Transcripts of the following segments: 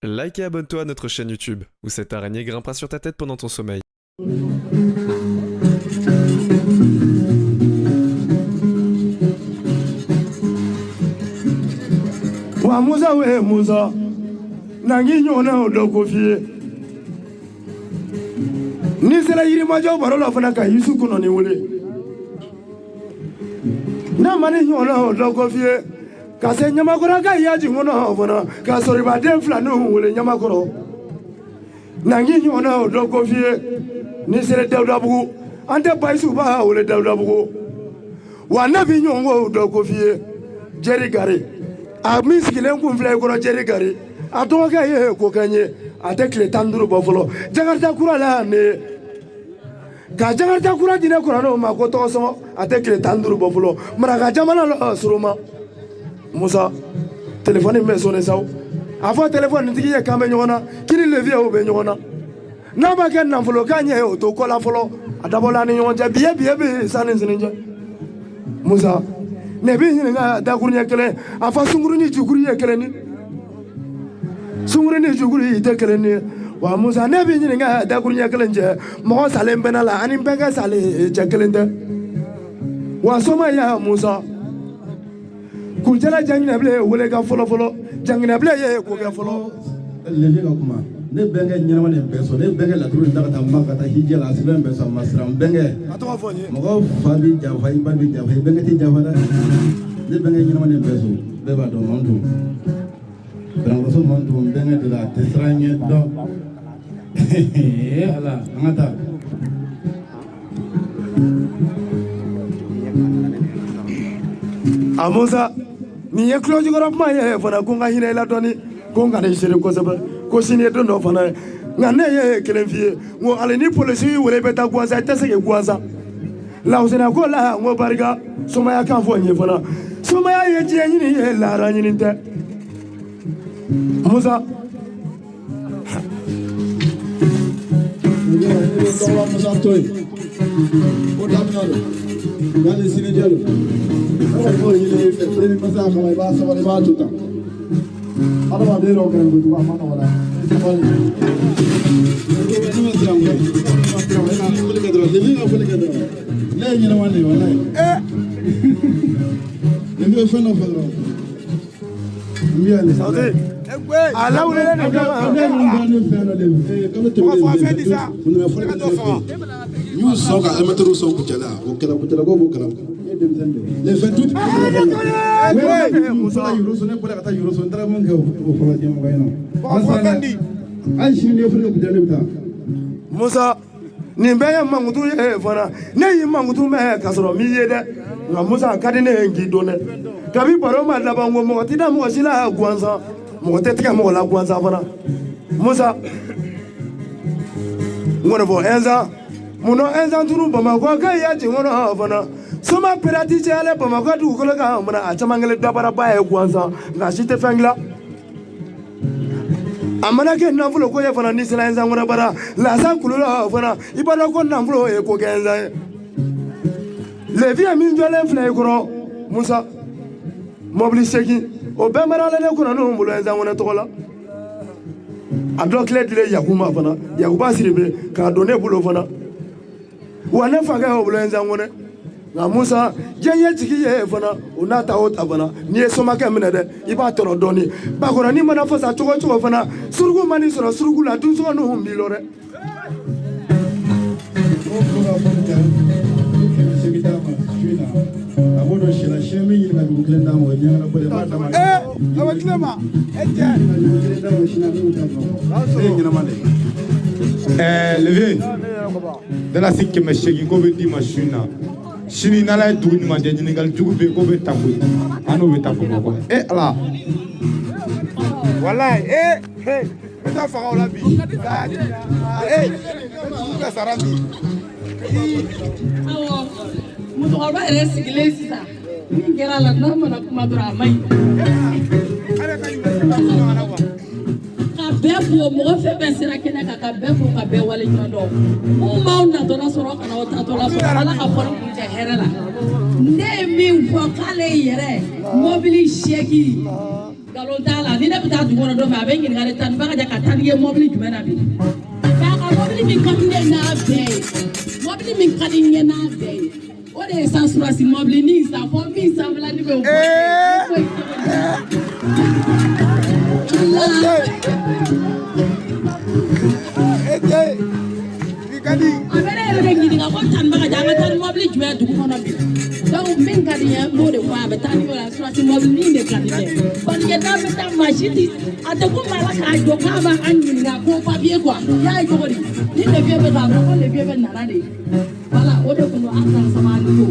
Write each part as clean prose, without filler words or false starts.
Like et abonne-toi à notre chaîne YouTube, où cette araignée grimpera sur ta tête pendant ton sommeil. Wa Musa we Musa nangi nyona odo kofie ni sera yiri majo barola fana ka yisu kuno ni wule na mani nyona odo kofie ka se nyamakoro ka yaji ngono fana ka sori ba den flanu wule nyamakoro nangi nyona odo kofie ni sera Dawuda Bugu ante baisu ba wule Dawuda Bugu wa nabi nyongo odo kofie Jerry Gare a min sigilen kun filɛ i kɔrɔ Jerry Gare a dɔgɔkɛ ye ko kɛ n ye a tɛ tile 15 bɔ fɔlɔ Jakarta kura la yan ne ka Jakarta kura di ne kɔrɔlenw ma ko tɔgɔ sɔngɔ a tɛ tile 15 bɔ fɔlɔ maraka jamana la Soroma Musa téléphone bɛ sonné sa a fɔ téléphone tigi ye k'an bɛ ɲɔgɔn na kini levier bɛ ɲɔgɔn na n'a ma kɛ nafolo k'a ɲɛ o to kɔ la fɔlɔ a dabɔla ni ɲɔgɔn cɛ biye bɛ san ni sini cɛ Musa ne bi ɲininka dakuruɲɛ kelen a fɔ sunkuru ni jukuru ye kelen ni sunkuru ni jukuru i tɛ kelen ni wa Musa ne bi ɲininka dakuruɲɛ kelen cɛ mɔgɔ salen bɛna la ani bɛnkɛ salen cɛ kelen tɛ wa soma ya Musa kuncɛla janginɛbile ye wele ka fɔlɔ janginɛbile ye ko kɛ fɔlɔ levi ka kuma ne bɛnkɛ ɲɛnama nin bɛɛ sɔn ne bɛnkɛ laturu nin ta ka taa Maka ka taa hijja la a sɛbɛn bɛɛ sɔn ma siran bɛnkɛ a tɔgɔ fɔ n ye mɔgɔ fa bi janfa i ba bi janfa i bɛnkɛ ti janfa dɛ ne bɛnkɛ ɲɛnama nin bɛɛ sɔn bɛɛ b'a dɔn Mamadu Banankɔrɔso Mamadu bɛnkɛ de la a tɛ siran ɲɛ dɔn ala an ka taa a Musa nin ye kulojukɔrɔ kuma ye fana ko n ka hinɛ i la dɔɔni ko n kana i seere kosɛbɛ ko sini ye don dɔ fana ye nka ne ye kelen f'i ye n ko hali ni polisi y'i wele i bɛ taa Guanza i tɛ se k'i Guanza lawusina ko la n ko barika somaya kan fɔ n ye fana somaya ye diɲɛ ɲini ye lahara ɲini tɛ Musa Musa to yen o daminɛ don yanni sini jɛ don ne kɔni b'o ɲini i fɛ ne ni masa kama i b'a sabali i b'a to tan adamaden dɔw kɛra kojugu a ma nɔgɔn dɛ ne ma siran koyi foli kɛ dɔrɔn levi ka foli kɛ dɔrɔn ne ye ɲɛnama de ye walayi levi bɛ fɛn dɔ fɛ dɔrɔn n bɛ yan de a lawulelen de kama ne ninnu b'a ne fɛn dɔ de k'an bɛ tɛmɛ de foli kɛ dɔrɔn n y'u sɔn ka émettre sɔn Kucala o kɛra Kucala ko b'o kɛra les 28 Musa Yuruso ne bɔra ka taa Yuruso n taara mun kɛ o fɔlɔ ɲɛmɔgɔ in na hali sini ne fɔra ka Kucala bɛ taa Musa nin bɛɛ ye mankutu ye fana ne y'i mankutu mɛn ka sɔrɔ m'i ye dɛ nka Musa a ka di ne ye k'i dɔn dɛ kabi baro ma laban ko mɔgɔ tɛ da mɔgɔ si la gansan mɔgɔ tɛ tigɛ mɔgɔ la gansan fana Musa n kɔni fɔ ɛnzan mun na ɛnzan tunu Bamakɔ k'a y'a ci kɔnɔ fana soma pirati cɛyalen Bamakɔ dugukolo kan mun na a caman kɛlen dabaraba ye gansan nka si tɛ fɛn dilan a mana kɛ nafolo ko ye fana ni sera ɛnzan kɔnɔ bara lasa kulola fana i b'a dɔn ko nafolo ye ko kɛ ɛnzan ye levi ye min jɔlen filɛ i kɔrɔ Musa mɔbili 8 o bɛɛ maralen ne kɔnɔ n'o bolo ɛnzan kɔnɔ tɔgɔ la a dɔ tile dilen Yakuba fana Yakuba Siribe k'a don ne bolo fana wa ne fakɛ y'o bolo ɛnzan kɔnɔ nka Musa diɲɛ tigi ye fana o n'a ta o ta fana n'i ye somakɛ minɛ dɛ i b'a tɔrɔ dɔɔni bakɔrɔni mana fasa cogo o cogo fana suruku man'i sɔrɔ suruku la dunsɔgɔninw b'i lɔ dɛ. a b'o dɔn sila siyɛn min ɲini ka dugu kelen d'a ma o ye ɲɛgɛnɛ bɔ de b'a d'a ma a bɛ tile ma e tɛ dugu kelen d'a ma sini a b'o ta dɔn ne ye ɲɛnama de ye levi dalasi 800 ko bɛ d'i ma su in na sini n'ala ye dugu ɲuman cɛ ɲininkali jugu bɛ yen ko bɛ ta koyi an n'o bɛ ta Bamakɔ ala walayi n bɛ taa faga o la bi ka sara bi. musokɔrɔba yɛrɛ sigilen sisan min kɛra a la n'a mana kuma dɔrɔn a ma ɲi ka bɛɛ fo mɔgɔ fɛn fɛn sera kɛnɛ kan ka bɛɛ fo ka bɛɛ waleɲuman dɔn mun b'aw natɔla sɔrɔ ka na aw tatɔla sɔrɔ ala ka fɔlɔ kun tɛ hɛrɛ la ne ye min fɔ k'ale yɛrɛ mɔbili sɛki nkalon t'a la ni ne bɛ taa dugu kɔnɔ dɔ fɛ a bɛ ɲininkali tan ni bagaja ka taa ni ye mɔbili jumɛn na bi k'a ka mɔbili min ka di ne n'a bɛɛ ye mɔbili min ka di n ye n'a bɛɛ ye o de ye san surasi mɔbili ni san fɔ min sanfɛla ni bɛ o bɔ a bɛ ne yɛrɛ de ɲininka ko tan ni bagaja an ka taa ni mɔbili jumɛn dugu kɔnɔ bi donc min ka di n ye n b'o de fɔ a bɛ taa ni o la surasi mɔbili min de ka di ne ye parce que n'a bɛ taa masini a tɛ ko maa la k'a jɔ k'a b'an ɲininka ko papiye quoi y'a ye cogo di ni levier bɛ k'a fɔ ko levier bɛ nana de voilà o de tun don an san sama ani ko.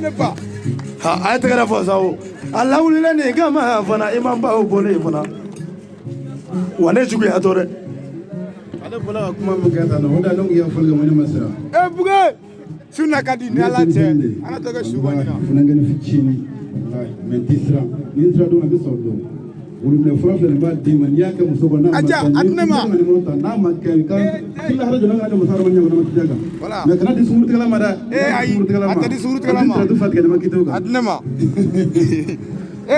ne ba ha a ye tɛgɛrɛ fɔ sa o a lawulilen nin kama fana i ma baw bɔlen fana wa ne juguya to dɛ. ale bɔla ka kuma min kɛ tan o da ne ko y'a fɔli kɛ mo ne ma sira. buge sunna ka di ni ala cɛ ala tɛ kɛ su kɔni na funankɛni fitinin mɛ n tɛ siran ni n sira don a bɛ sɔrɔ don wuluminɛ fura filɛ nin b'a d'i ma n'i y'a kɛ muso kɔnɔ n'a ma kɛ n'a ma kɛ ka k'i lahara jɔlen ka di muso hadama ɲɛkɔnɔ ma kija kan mɛ kana di sunkurutigɛla ma dɛ ayi a tɛ di sunkurutigɛla ma a tɛ fa tigɛ ma k'i to kan a di ne ma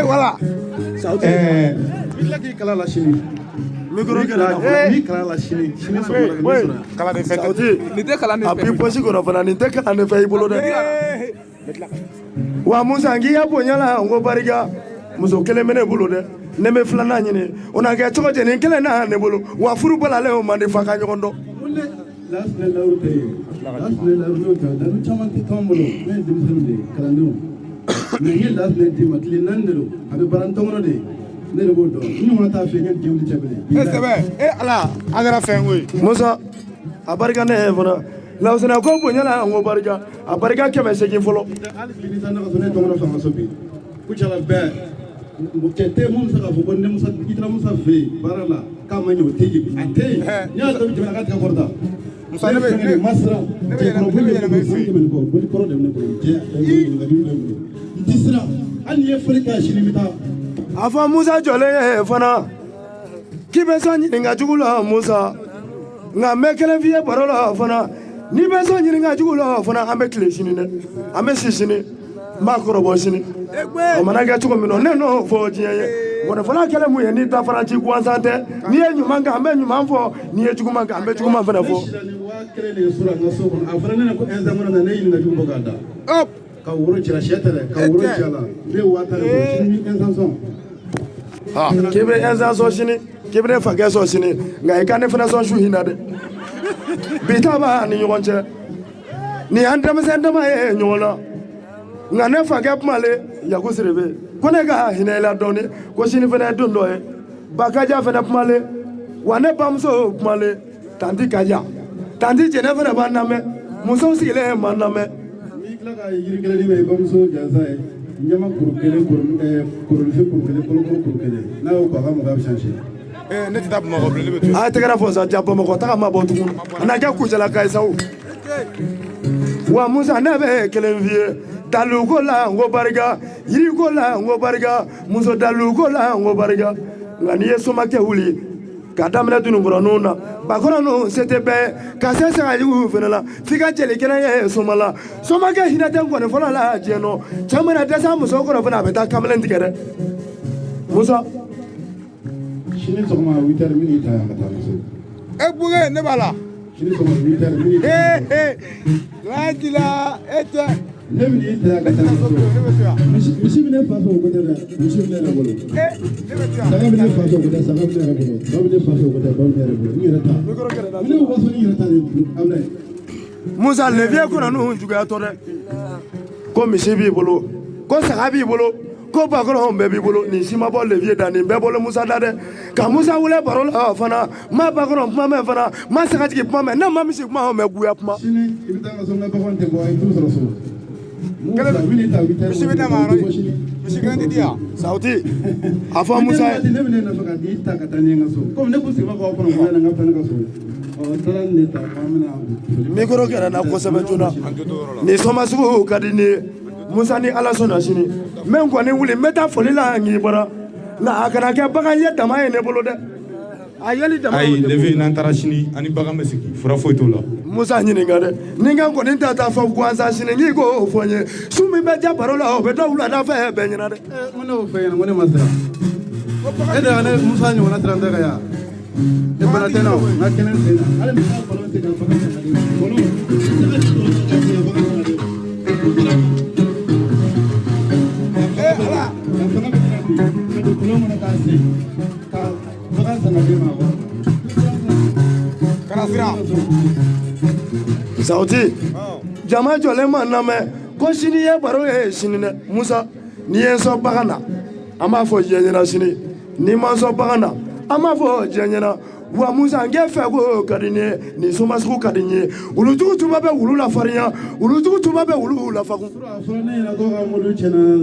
wala bila k'i kala la sini n'i kala la sini sɔgɔma ka sɔrɔ kala de fɛ nin tɛ kalan de fɛ a b'i posi kɔnɔ fana nin tɛ kalan de fɛ i bolo dɛ wa musa k'i ka bonya la n ko barika muso kelen bɛ ne bolo dɛ ne bɛ filanan ɲini o na kɛ cogo cɛ nin kelen na ne bolo wa furu balalen o man di fa ka ɲɔgɔn dɔn lasile lawuru tɛ yen lasile lawuru tɛ dalu caman tɛ k'an bolo ne ye denmisɛnninw de ye kalandenw mɛ n ye lasile d'i ma tile 4 de don a bɛ baara tɔngɔnɔ de ye ne de b'o dɔn n ɲɔgɔnna t'a fɛ n ye denw cɛ bilen sɛbɛ ala an kɛra fɛn ko ye musa a barika ne ye fana lawusina ko bonya la n ko barika a barika 800 fɔlɔ hali bi ni sanna ka sɔrɔ ne tɔngɔnɔ fanga so bi kucala bɛɛ cɛ tɛ mun bɛ se k'a fɔ ko ne musa i taara musa fɛ yen baara la k'a ma ɲɛ o tɛ yen a tɛ yen n'i y'a dɔn jamana ka tigɛ kɔrɔ ta musa ne bɛ ma siran cɛkɔrɔba bɛ yɛlɛma fɛ yen boli kɔrɔ de bɛ ne bolo jɛ ɲininkaliw bɛ bolo n tɛ siran hali n'i ye fɔli kɛ sini n bɛ taa a fɔ musa jɔlen ye fana k'i bɛ sɔn ɲininka jugu la musa nka n bɛ kelen f'i ye baro la fana n'i bɛ sɔn ɲininka jugu la fana an bɛ tile sini dɛ an bɛ si sini n b'a kɔrɔbɔ sini o mana kɛ cogo min na ne n'o fɔ diɲɛ ye mɔnɛfɔla kɛlɛ mun ye ni dafara ci gansan tɛ n'i ye ɲuman kɛ an bɛ ɲuman fɔ n'i ye juguman kɛ an bɛ juguman fana fɔ. kelen de ye sɔrɔ an ka so kɔnɔ a fɔra ne ɲɛna ko ɛnzamana na ne ɲininka jugu bɔ k'a da ka woro cira sɛ tɛ dɛ ka woro ci a la ne ye 1000 de sɔrɔ sini ni ɛnzan sɔn k'i bɛ ɛnzan sɔn sini k'i bɛ ne fakɛ sɔn sini nka i ka ne fana sɔn su hinɛ dɛ bi ta b'a ni ɲɔgɔn cɛ nin y'an denmisɛn dama ye ɲɔgɔn na nka ne fakɛ kumale yaku siribe ko ne ka hinɛ i la dɔɔni ko sini fana ye don dɔ ye bakaja fana kumale wa ne bamuso kumale tanti kaja tanti jɛnɛ fana b'an lamɛn musow sigilen b'an lamɛn. n'i tila ka yiri kelen di ma i bamuso jansa ye ɲɛma kuru kelen koronife kuru kelen kolokolo kuru kelen n'a y'o ko a ka mɔgɔ bɛ change. ne tɛ taa bamakɔ bilen ne bɛ to yen. a ye tɛgɛrɛ fɔ sa ja bamakɔ taga ma bɔ tugun a na kɛ kujalaka ye sa o. wa musa ne bɛ kelen f'i ye daluko la n ko barika yiriko la n ko barika muso daluko la n ko barika nka n'i ye somakɛ wuli ka daminɛ dunukɔrɔninw na bakɔrɔninw se tɛ bɛɛ ka se sagajuguw fana la f'i ka jeli kɛnɛ ye soma la somakɛ hinɛ tɛ nkɔni fɔlɔ la diɲɛ nɔ cɛ mana dɛsɛ muso kɔrɔ fana a bɛ taa kamalen tigɛ dɛ musa. sini sɔgɔma 8h min y'i ta yan ka taa muso. buge ne b'a la. sini sɔgɔma 8h min y'i ta yan. lajila e tɛ. ne bɛ n'i ta yan ka taa muso. misi bɛ ne fa fɛ o ko tɛ dɛ misi bɛ ne yɛrɛ bolo. saga bɛ ne fa fɛ o ko tɛ saga bɛ ne yɛrɛ bolo ba bɛ ne fa fɛ o ko tɛ ba bɛ ne yɛrɛ bolo n yɛrɛ ta. ne ko waso ni yɛrɛ ta de Ablaye. musa levier kunna n'u juguya tɔ dɛ ko misi b'i bolo ko saga b'i bolo ko bakɔrɔnw bɛɛ b'i bolo nin si ma bɔ levier da nin bɛɛ bɔlen musa da dɛ ka musa wele baro la fana ma bakɔrɔn kuma mɛn fana ma sagatigi kuma mɛn ne ma misi kuma mɛn guya kuma. sini i bɛ taa n ka so n ka baganw tɛ bɔ i t'u sɔrɔ so. misi bɛ dama yɔrɔ misi kelen tɛ di yan. sauti a fɔ musa ye. ne bɛ ne nɔfɛ ka di ta ka taa ni n ka so komi ne kun sigila k'aw kɔnɔ n ka taa ne ka so. n taara nin de ta k'an bɛna. mikoro kɛra n na kosɛbɛ joona nin sɔma sugu ka di ne ye musa ni ala sɔnna sini n bɛ n kɔni wuli n bɛ taa foli la nk'i bɔra nka a kana kɛ bagan ye dama ye ne bolo dɛ a yeli dama ayi levé n'an taara sini ani bagan bɛ sigi fura foyi t'o la. musa ɲininka dɛ ni n ka kɔni ta taa fɔ gansan sini n k'i k'o fɔ n ye su min bɛ ja baro la o bɛ dɔ wulada fɛ bɛɛ ɲɛna dɛ. n ko ne y'o fɛ yen nɔ n ko ne ma siran. da ne musa ni wana tranda ga ya e bana tena na kenen tena ale mi ka kolon te ka kolon kolon mana ka se ka baga sana be ma ko kana sira sauti jama jɔlen ma lamɛn ko sini ye baro ye sini dɛ musa ni ye n sɔn bagan na an b'a fɔ diɲɛ ɲɛna sini ni ma sɔn bagan na an b'a fɔ diɲɛ ɲɛna wa musa n k'e fɛ ko ka di n ye nin somasugu ka di n ye wulujugu tuba bɛ wulu lafarinya wulujugu tuba bɛ wulu lafagun. fɔlɔ ne ɲɛna ko ka mɔdi tiɲɛna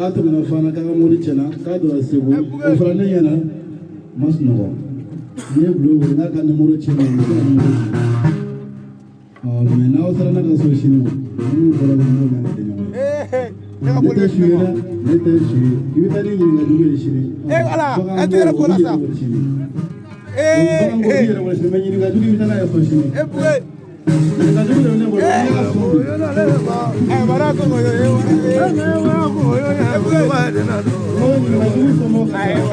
a tɛmɛna fana k'a ka mɔdi tiɲɛna k'a donna segu o fɔra ne ɲɛna ma sunɔgɔ n'i ye bulo wele n'a ka nimoro tiɲɛna o bɛ na nimoro tiɲɛ mɛ n'aw sera ne ka so sini ma n'u bɔra ka n'o mɛn tɛ ɲɔgɔn ye ne tɛ su ye dɛ ne tɛ su ye i bɛ taa ni ɲininkajugu ye sini ala e tɛ yɛrɛ ko la sa bagan ko yɛrɛ wala sini mɛ ɲininkajugu i bɛ taa n'a ye so sini ɲininkajugu de bɛ ne bolo ne y'a sɔn bara ko yo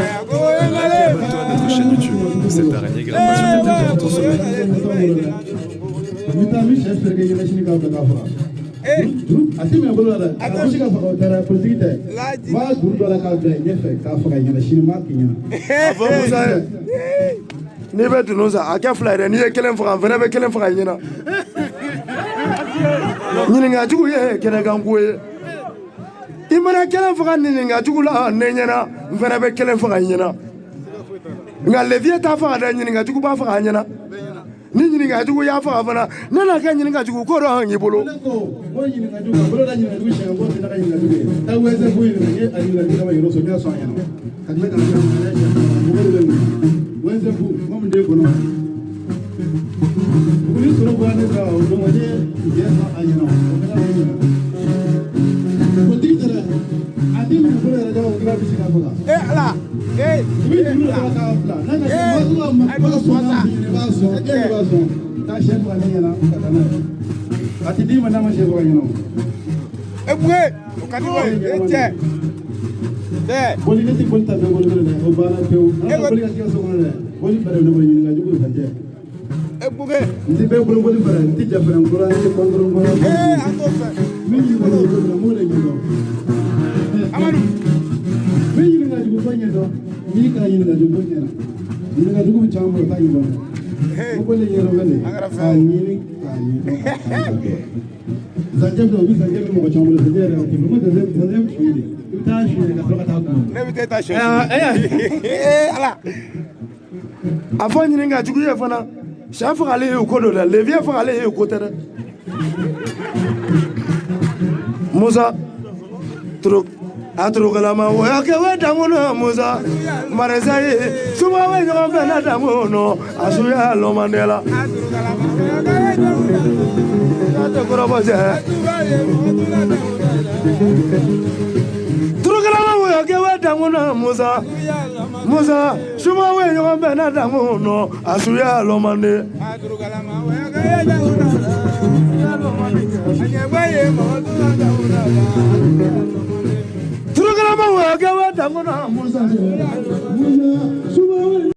Abonne-toi à notre chaîne YouTube. Cette araignée grimpe pas sur ta tête durant ton sommeil. mi sɛ fɛrɛ kɛ ɲɛna sini k'a fɛ k'a faga a tɛ minɛ bolo la dɛ a ko si ka faga o tɛ dɛ politiki tɛ b'a juru dɔ la k'a bila ɲɛfɛ k'a faga ɲɛna sini m'a kɛ ɲɛna a fɔ musa ye n'i bɛ dunun sa a kɛ fila ye dɛ n'i ye kelen faga n fana bɛ kelen faga i ɲɛna ɲininkajugu ye kɛnɛkanko ye i mana kelen faga ɲininkajugu la ne ɲɛna n fana bɛ kelen faga i ɲɛna nka leviye t'a faga dɛ ɲininkajugu b'a faga a ɲɛna ni ɲininkajugu y'a faga fana ne n'a kɛ ɲininkajugu ko dɔ hang i bolo. ne ko o ɲininkajugu a bolo da ɲininkajugu siɲɛ ko tɛ ka ɲininkajugu ye taa wɛsɛ foyi ɲininka n ye a ɲininkajugu kama yɔrɔ sɔrɔ n y'a sɔn a ɲɛna ka tila ka na mɔgɔ de bɛ wuli wɛsɛ fo mɔgɔ min den kɔnɔ ni sɔrɔ bɔra ne ka o don n ye jɛ sɔn a ɲɛna o kɛra ne ɲɛna politiki tɛ dɛ a tɛ minɛ bolo yɛrɛ dɔrɔn o kɛra bɛ se ka faga. ala i bɛ juru dɔ k'a bila n'a ka ma sɔn n'a bi b'a sɔn e de b'a sɔn taa sɛ faga ne ɲɛna ka taa n'a ye a tɛ d'i ma n'a ma sɛ faga ɲɛna o. e buge o ka di wa e cɛ dɛ boli ne tɛ boli ta bɛɛ bolo dɛ o banna pewu an ka boli ka kɛ so kɔnɔ dɛ boli bɛrɛ ne bolo ɲininkajugu ye ka jɛ e buge n tɛ bɛɛ bolo boli bɛrɛ n tɛ jɛ fɛrɛ n kɔrɔ n tɛ kɔntɔrɔ n kɔrɔ an t'o fɛ min ɲininkajugu bɛ na m'o de ɲɛdɔn amadu min ɲininkajugu ko ɲɛdɔn min ka ɲininkajugu ko ɲɛna ɲininkajugu bɛ caman bolo t'a ɲɛdɔn ko boli ɲɛdɔn bɛ de k'a ɲini k'a ɲɛdɔn zanjɛ bɛ o bɛ zanjɛ bɛ mɔgɔ caman bolo zanjɛ yɛrɛ o tɛ mɔgɔ zanjɛ bɛ suye de i bɛ taa suye ka sɔrɔ ka taa kuma ne bɛ taa taa sɛ ala a fɔ ɲininkajugu ye fana sɛ fagalen ye o ko dɔ dɛ leviye fagalen ye o ko tɛ dɛ musa a turukalama o y'a kɛ we dankunu musa marisa ye suba we ɲɔgɔn fɛ na dankunu a suya lɔmandela kɔrɔbɔ cɛ turukalama o y'a kɛ we dankunu musa suba we ɲɔgɔn fɛ na dankunu a suya lɔmande turukalama o y'a kɛ we dankunu musa